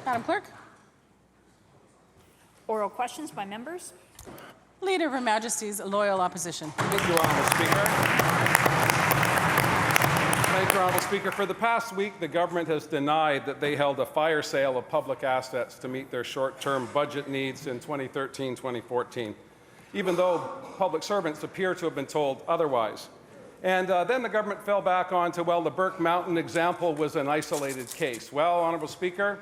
Madam Clerk. Oral questions by members. Leader of Her Majesty's Loyal Opposition. Thank you, Honourable Speaker. Thank you, Honourable Speaker. For the past week, the government has denied that they held a fire sale of public assets to meet their short-term budget needs in 2013-2014, even though public servants appear to have been told otherwise. And then the government fell back onto, well, the Burke Mountain example was an isolated case. Well, Honourable Speaker,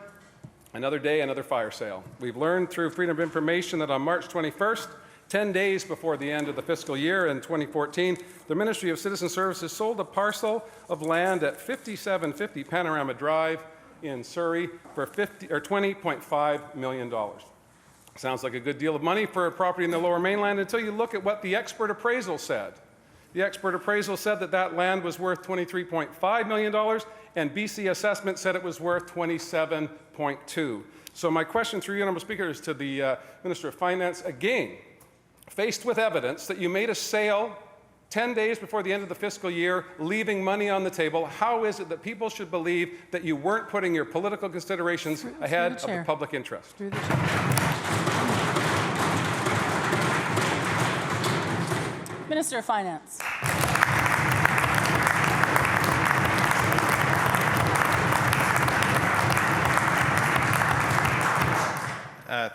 another day, another fire sale. We've learned through Freedom of Information that on March 21st, 10 days before the end of the fiscal year in 2014, the Ministry of Citizen Services sold a parcel of land at 5750 Panorama Drive in Surrey for $20.5 million. Sounds like a good deal of money for a property in the Lower Mainland until you look at what the expert appraisal said. The expert appraisal said that that land was worth $23.5 million, and BC Assessment said it was worth $27.2. So my question through you, Honourable Speaker, is to the Minister of Finance. Again, faced with evidence that you made a sale 10 days before the end of the fiscal year, leaving money on the table, how is it that people should believe that you weren't putting your political considerations ahead of the public interest? Minister of Finance.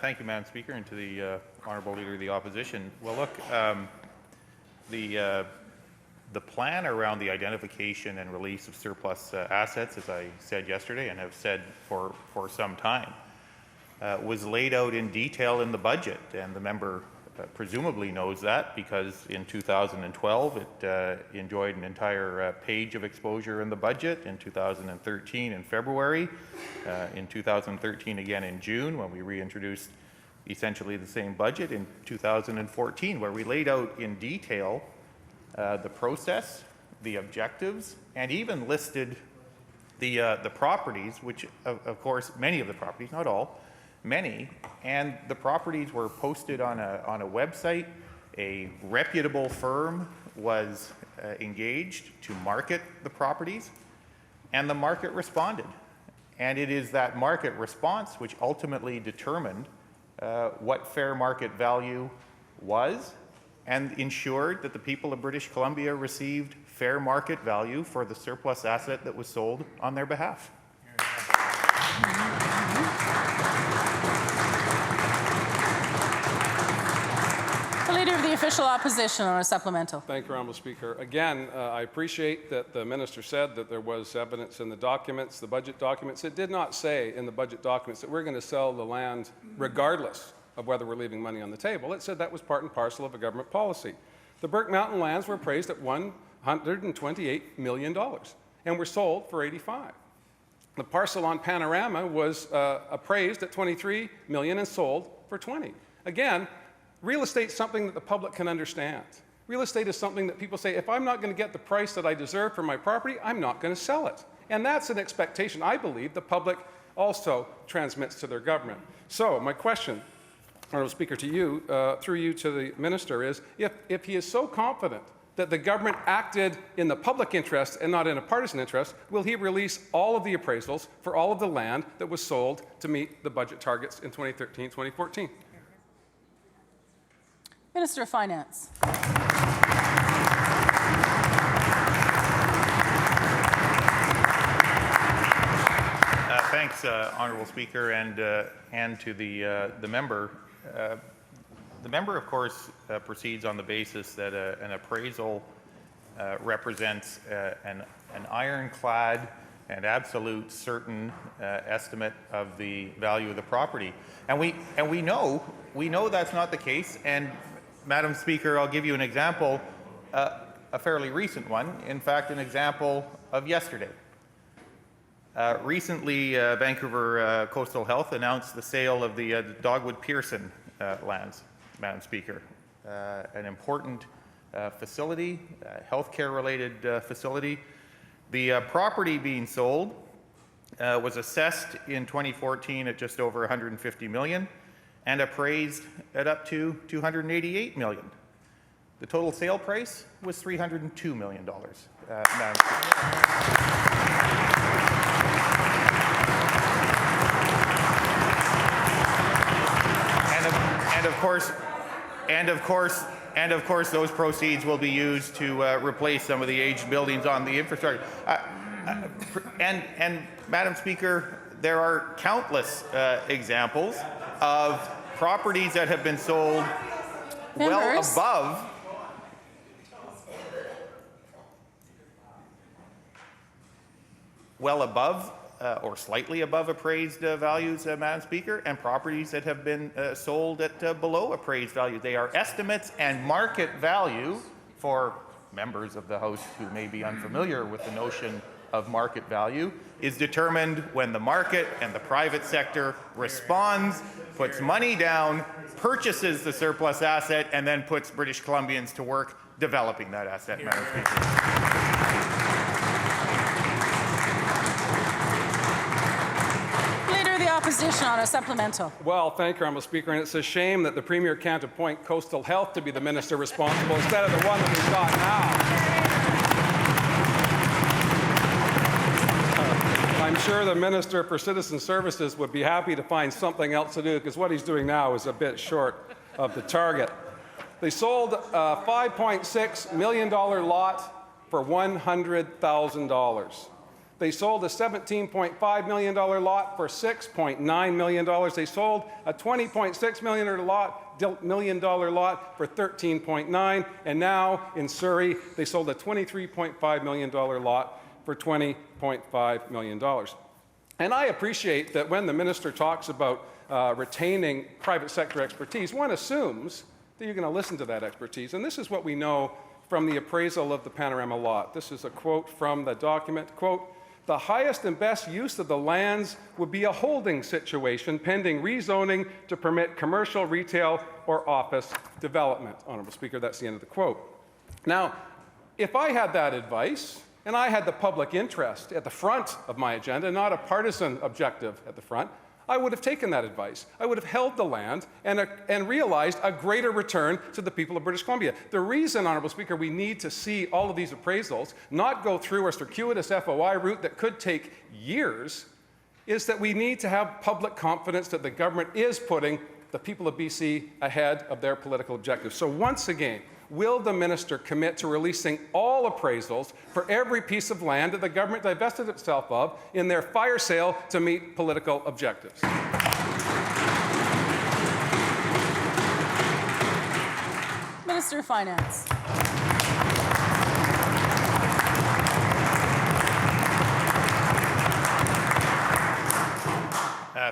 Thank you, Madam Speaker, and to the Honourable Leader of the Opposition. Well, look, the plan around the identification and release of surplus assets, as I said yesterday and have said for some time, was laid out in detail in the budget, and the member presumably knows that because in 2012 it enjoyed an entire page of exposure in the budget, in 2013 in February, in 2013 again in June when we reintroduced essentially the same budget, in 2014 where we laid out in detail the process, the objectives, and even listed the properties, which of course many of the properties, not all, many, and the properties were posted on a website. A reputable firm was engaged to market the properties, and the market responded. And it is that market response which ultimately determined what fair market value was and ensured that the people of British Columbia received fair market value for the surplus asset that was sold on their behalf. The Leader of the Official Opposition on a supplemental. Thank you, Honourable Speaker. Again, I appreciate that the Minister said that there was evidence in the documents, the budget documents. It did not say in the budget documents that we're going to sell the land regardless of whether we're leaving money on the table. It said that was part and parcel of a government policy. The Burke Mountain lands were appraised at $128 million and were sold for $85. The parcel on Panorama was appraised at $23 million and sold for $20. Again, real estate is something that the public can understand. Real estate is something that people say, if I'm not going to get the price that I deserve for my property, I'm not going to sell it. And that's an expectation I believe the public also transmits to their government. So my question, Honourable Speaker, to you, through you to the Minister, is if he is so confident that the government acted in the public interest and not in a partisan interest, will he release all of the appraisals for all of the land that was sold to meet the budget targets in 2013-2014? Minister of Finance. Thanks, Honourable Speaker, and to the member. The member, of course, proceeds on the basis that an appraisal represents an ironclad and absolute certain estimate of the value of the property, and we know that's not the case. And Madam Speaker, I'll give you an example, a fairly recent one. In fact, an example of yesterday. Recently, Vancouver Coastal Health announced the sale of the Dogwood Pearson lands, Madam Speaker. An important facility, healthcare-related facility. The property being sold was assessed in 2014 at just over $150 million and appraised at up to $288 million. The total sale price was $302 million, Madam Speaker. of course, those proceeds will be used to replace some of the aged buildings on the infrastructure. And Madam Speaker, there are countless examples of properties that have been sold well above or slightly above appraised values, Madam Speaker, and properties that have been sold at below appraised value. They are estimates, and market value, for members of the House who may be unfamiliar with the notion of market value, is determined when the market and the private sector responds, puts money down, purchases the surplus asset, and then puts British Columbians to work developing that asset, Madam Speaker. Opposition on a supplemental. Well, thank you, Honourable Speaker, and it's a shame that the Premier can't appoint Coastal Health to be the minister responsible instead of the one that we've got now. I'm sure the Minister for Citizen Services would be happy to find something else to do, because what he's doing now is a bit short of the target. They sold a $5.6 million lot for $100,000. They sold a $17.5 million lot for $6.9 million. They sold a $20.6 million lot for $13.9 million. And now in Surrey, they sold a $23.5 million lot for $20.5 million. And I appreciate that when the minister talks about retaining private sector expertise, one assumes that you're going to listen to that expertise. And this is what we know from the appraisal of the Panorama lot. This is a quote from the document, quote, "The highest and best use of the lands would be a holding situation pending rezoning to permit commercial, retail, or office development." Honourable Speaker, that's the end of the quote. Now, if I had that advice, and I had the public interest at the front of my agenda, not a partisan objective at the front, I would have taken that advice. I would have held the land and realized a greater return to the people of British Columbia. The reason, Honourable Speaker, we need to see all of these appraisals, not go through a circuitous FOI route that could take years, is that we need to have public confidence that the government is putting the people of BC ahead of their political objectives. So once again, will the minister commit to releasing all appraisals for every piece of land that the government divested itself of in their fire sale to meet political objectives? Minister of Finance.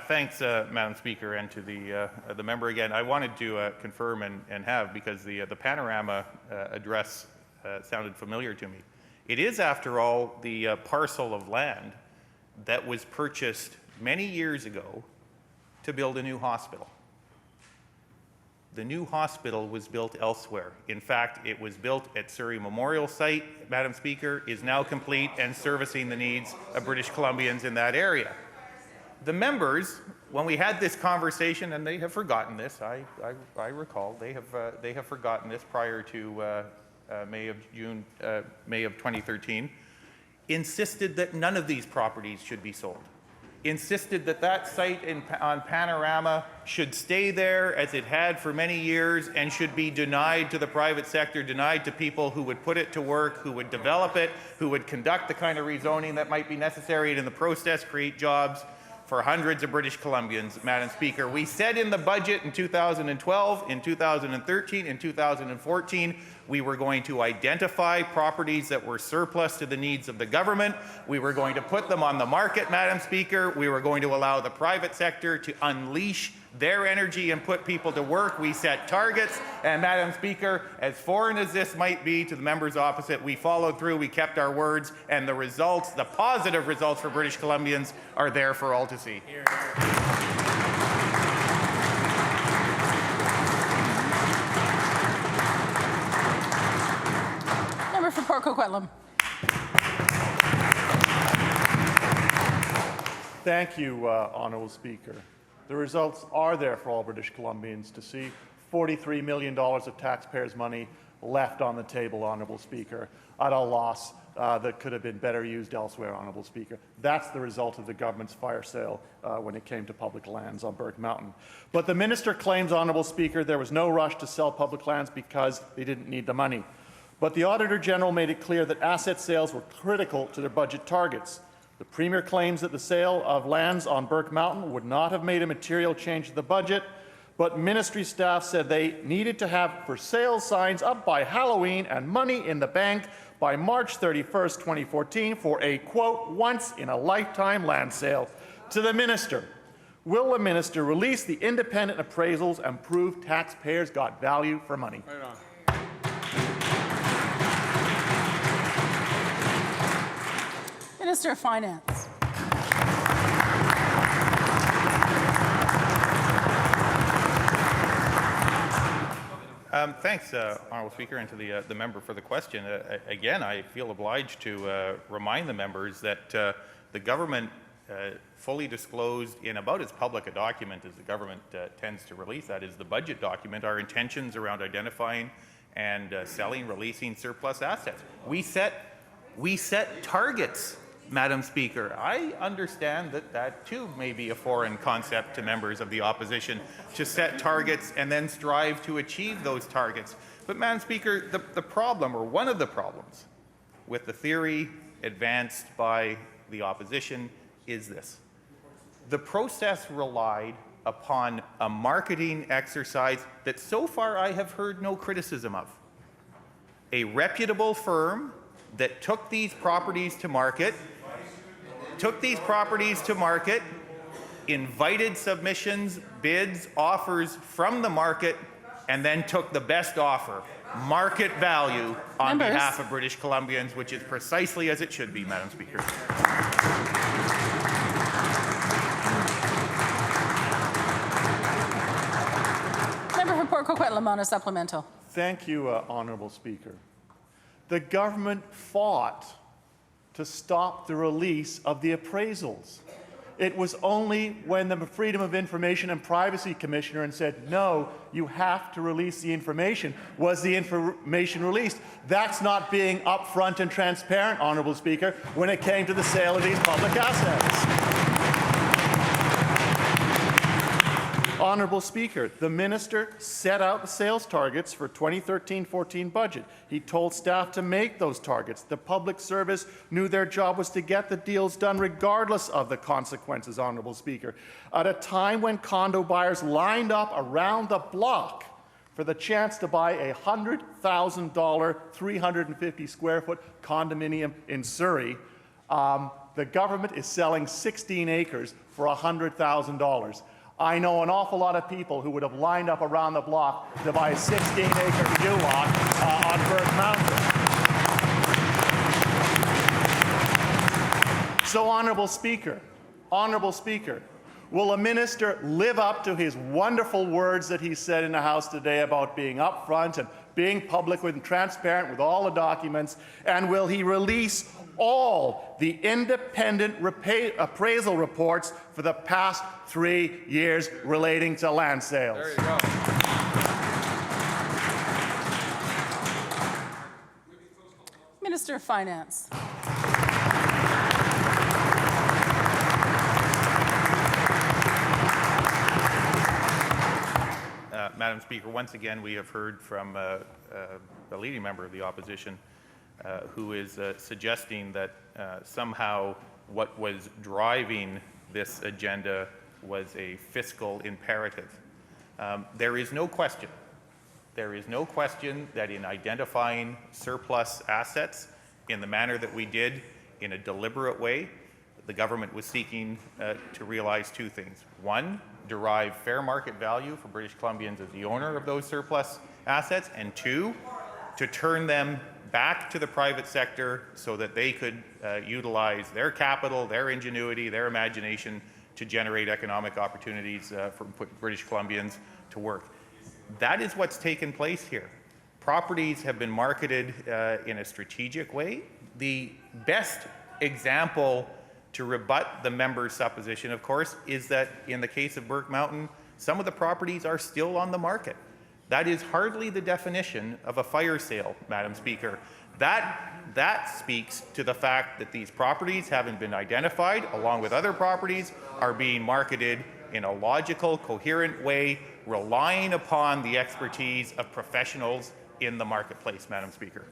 Thanks, Madam Speaker, and to the member again. I wanted to confirm and have, because the Panorama address sounded familiar to me. It is, after all, the parcel of land that was purchased many years ago to build a new hospital. The new hospital was built elsewhere. In fact, it was built at Surrey Memorial Site, Madam Speaker, is now complete and servicing the needs of British Columbians in that area. The members, when we had this conversation, and they have forgotten this, I recall, they have forgotten this prior to May of 2013, insisted that none of these properties should be sold. Insisted that that site on Panorama should stay there as it had for many years and should be denied to the private sector, denied to people who would put it to work, who would develop it, who would conduct the kind of rezoning that might be necessary and in the process create jobs for hundreds of British Columbians, Madam Speaker. We said in the budget in 2012, in 2013, in 2014, we were going to identify properties that were surplus to the needs of the government. We were going to put them on the market, Madam Speaker. We were going to allow the private sector to unleash their energy and put people to work. We set targets, and Madam Speaker, as foreign as this might be to the members opposite, we followed through, we kept our words, and the results, the positive results for British Columbians, are there for all to see. Here, Member for Port Coquitlam. Thank you, Honourable Speaker. The results are there for all British Columbians to see. $43 million of taxpayers' money left on the table, Honourable Speaker, at a loss that could have been better used elsewhere, Honourable Speaker. That's the result of the government's fire sale when it came to public lands on Burke Mountain. But the minister claims, Honourable Speaker, there was no rush to sell public lands because they didn't need the money. But the Auditor General made it clear that asset sales were critical to their budget targets. The Premier claims that the sale of lands on Burke Mountain would not have made a material change to the budget, but ministry staff said they needed to have for sale signs up by Halloween and money in the bank by March 31st, 2014 for a, quote, once-in-a-lifetime land sale. To the minister, will the minister release the independent appraisals and prove taxpayers got value for money? Right on. Minister of Finance. Thanks, Honourable Speaker, and to the member for the question. Again, I feel obliged to remind the members that the government fully disclosed in about as public a document as the government tends to release, that is the budget document, our intentions around identifying and selling, releasing surplus assets. We set targets, Madam Speaker. I understand that that too may be a foreign concept to members of the opposition, to set targets and then strive to achieve those targets. But Madam Speaker, the problem, or one of the problems, with the theory advanced by the opposition is this. The process relied upon a marketing exercise that so far I have heard no criticism of. A reputable firm that took these properties to market, invited submissions, bids, offers from the market, and then took the best offer, market value, on behalf of British Columbians, which is precisely as it should be, Madam Speaker. Member for Port Coquitlam, supplemental. Thank you, Honourable Speaker. The government fought to stop the release of the appraisals. It was only when the Freedom of Information and Privacy Commissioner said, no, you have to release the information, was the information released. That's not being upfront and transparent, Honourable Speaker, when it came to the sale of these public assets. Honourable Speaker, the minister set out the sales targets for 2013-14 budget. He told staff to make those targets. The public service knew their job was to get the deals done regardless of the consequences, Honourable Speaker. At a time when condo buyers lined up around the block for the chance to buy a $100,000, 350 square foot condominium in Surrey, the government is selling 16 acres for $100,000. I know an awful lot of people who would have lined up around the block to buy a 16-acre view lot on Burke Mountain. So, Honourable Speaker, will a minister live up to his wonderful words that he said in the House today about being upfront and being public and transparent with all the documents, and will he release all the independent appraisal reports for the past 3 years relating to land sales? There you go. Minister of Finance. Madam Speaker, once again we have heard from a leading member of the opposition who is suggesting that somehow what was driving this agenda was a fiscal imperative. There is no question that in identifying surplus assets in the manner that we did, in a deliberate way, the government was seeking to realize two things. One, derive fair market value for British Columbians as the owner of those surplus assets, and two, to turn them back to the private sector so that they could utilize their capital, their ingenuity, their imagination to generate economic opportunities for British Columbians to work. That is what's taken place here. Properties have been marketed in a strategic way. The best example to rebut the member's supposition, of course, is that in the case of Burke Mountain, some of the properties are still on the market. That is hardly the definition of a fire sale, Madam Speaker. That speaks to the fact that these properties haven't been identified, along with other properties, are being marketed in a logical, coherent way, relying upon the expertise of professionals in the marketplace, Madam Speaker.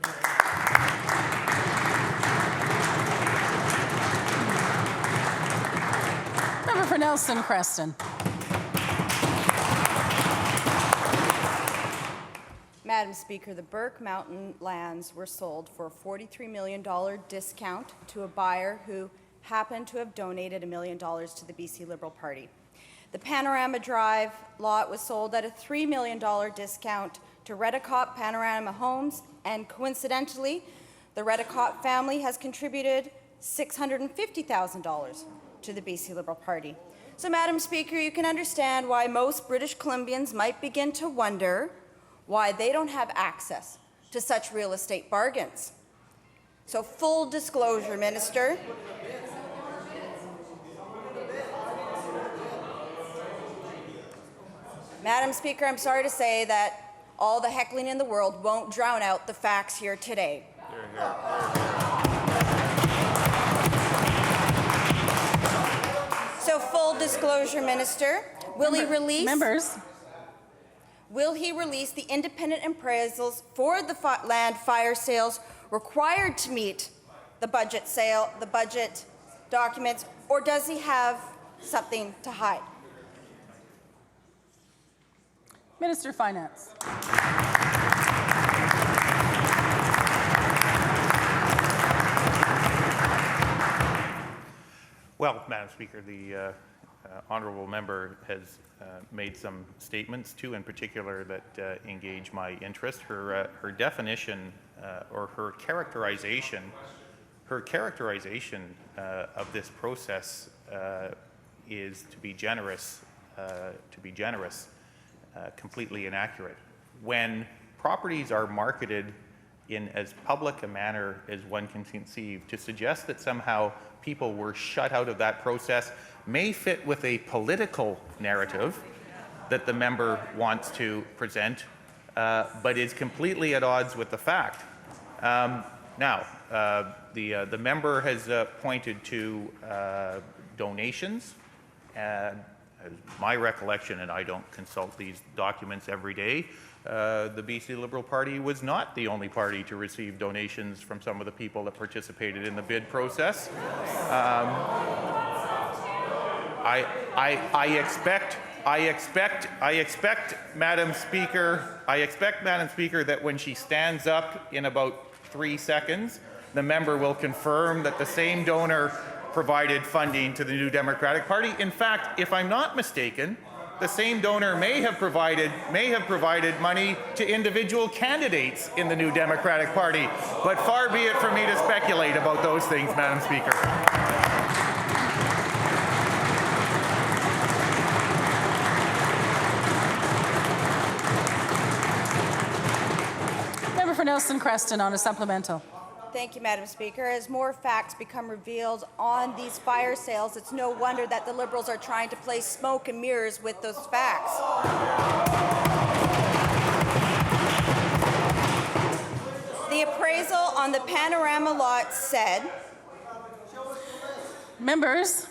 Member for Nelson Creston. Madam Speaker, the Burke Mountain lands were sold for a $43 million discount to a buyer who happened to have donated $1 million to the BC Liberal Party. The Panorama Drive lot was sold at a $3 million discount to Redicott Panorama Homes, and coincidentally, the Redicott family has contributed $650,000 to the BC Liberal Party. So, Madam Speaker, you can understand why most British Columbians might begin to wonder why they don't have access to such real estate bargains. So, full disclosure, Minister. Madam Speaker, I'm sorry to say that all the heckling in the world won't drown out the facts here today. So, full disclosure, Minister, will he release the independent appraisals for the land fire sales required to meet the budget documents, or does he have something to hide? Minister of Finance. Well, Madam Speaker, the honourable member has made some statements, too, in particular, that engage my interest. Her definition or her characterization of this process is, to be generous, completely inaccurate. When properties are marketed in as public a manner as one can conceive, to suggest that somehow people were shut out of that process may fit with a political narrative that the member wants to present, but is completely at odds with the fact. Now, the member has pointed to donations. My recollection, and I don't consult these documents every day, the BC Liberal Party was not the only party to receive donations from some of the people that participated in the bid process. I expect, Madam Speaker, that when she stands up in about 3 seconds, the member will confirm that the same donor provided funding to the New Democratic Party. In fact, if I'm not mistaken, the same donor may have provided money to individual candidates in the New Democratic Party. But far be it for me to speculate about those things, Madam Speaker. Member for Nelson Creston on a supplemental. Thank you, Madam Speaker. As more facts become revealed on these fire sales, it's no wonder that the Liberals are trying to play smoke and mirrors with those facts. The appraisal on the Panorama lot said... Members.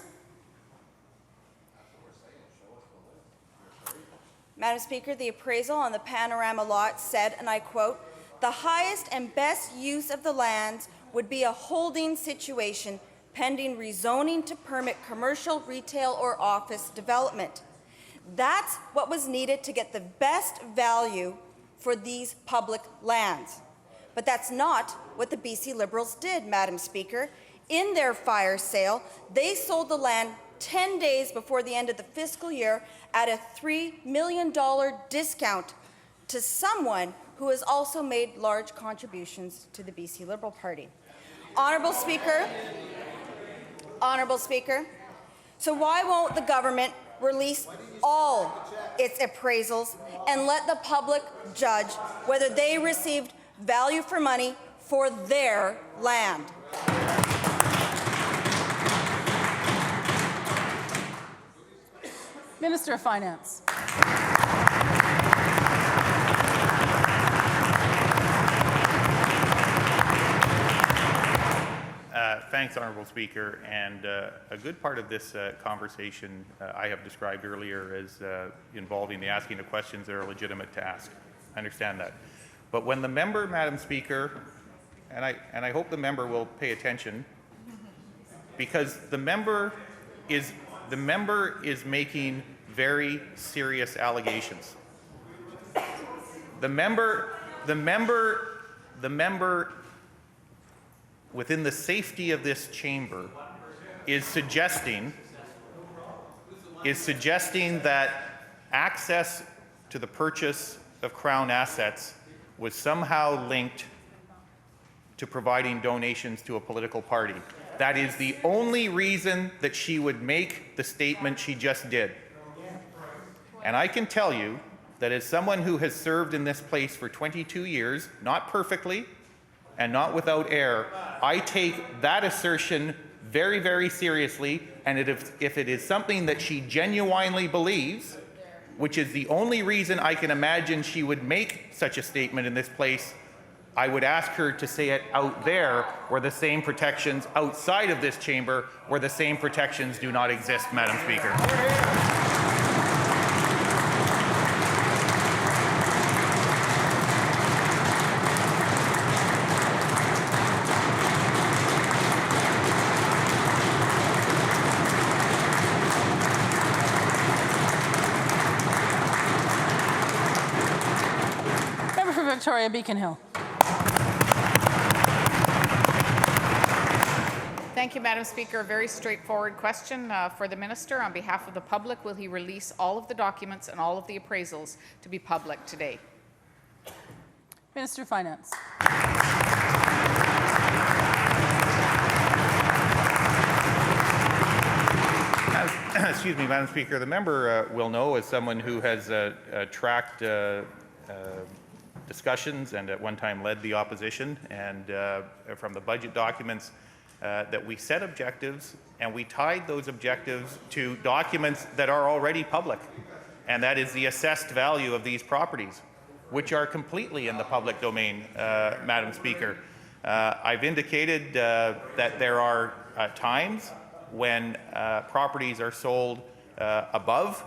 Madam Speaker, the appraisal on the Panorama lot said, and I quote, "The highest and best use of the lands would be a holding situation pending rezoning to permit commercial, retail, or office development." That's what was needed to get the best value for these public lands. But that's not what the BC Liberals did, Madam Speaker. In their fire sale, they sold the land 10 days before the end of the fiscal year at a $3 million discount to someone who has also made large contributions to the BC Liberal Party. Honourable Speaker, so why won't the government release all its appraisals and let the public judge whether they received value for money for their land? Minister of Finance. Thanks, Honourable Speaker. And a good part of this conversation I have described earlier as involving the asking of questions that are legitimate to ask. I understand that. But when the member, Madam Speaker, and I hope the member will pay attention, because the member is making very serious allegations. The member, within the safety of this chamber, is suggesting that access to the purchase of Crown assets was somehow linked to providing donations to a political party. That is the only reason that she would make the statement she just did. And I can tell you that as someone who has served in this place for 22 years, not perfectly and not without error, I take that assertion very, very seriously. And if it is something that she genuinely believes, which is the only reason I can imagine she would make such a statement in this place, I would ask her to say it out there where the same protections outside of this chamber, where the same protections do not exist, Madam Speaker. Member for Victoria Beacon Hill. Thank you, Madam Speaker. A very straightforward question for the Minister. On behalf of the public, will he release all of the documents and all of the appraisals to be public today? Minister of Finance. Excuse me, Madam Speaker. The member will know, as someone who has tracked discussions and at one time led the opposition, and from the budget documents, that we set objectives and we tied those objectives to documents that are already public, and that is the assessed value of these properties, which are completely in the public domain, Madam Speaker. I've indicated that there are times when properties are sold above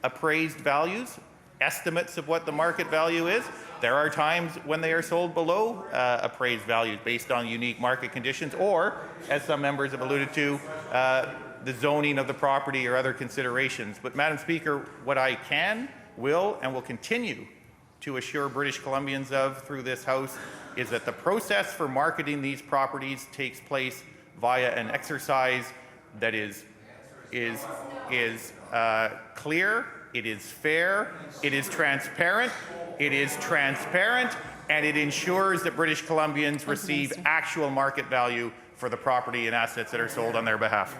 appraised values, estimates of what the market value is. There are times when they are sold below appraised values based on unique market conditions, or, as some members have alluded to, the zoning of the property or other considerations. But, Madam Speaker, what I can, will, and will continue to assure British Columbians of through this House is that the process for marketing these properties takes place via an exercise that is clear, it is fair, it is transparent, and it ensures that British Columbians receive actual market value for the property and assets that are sold on their behalf.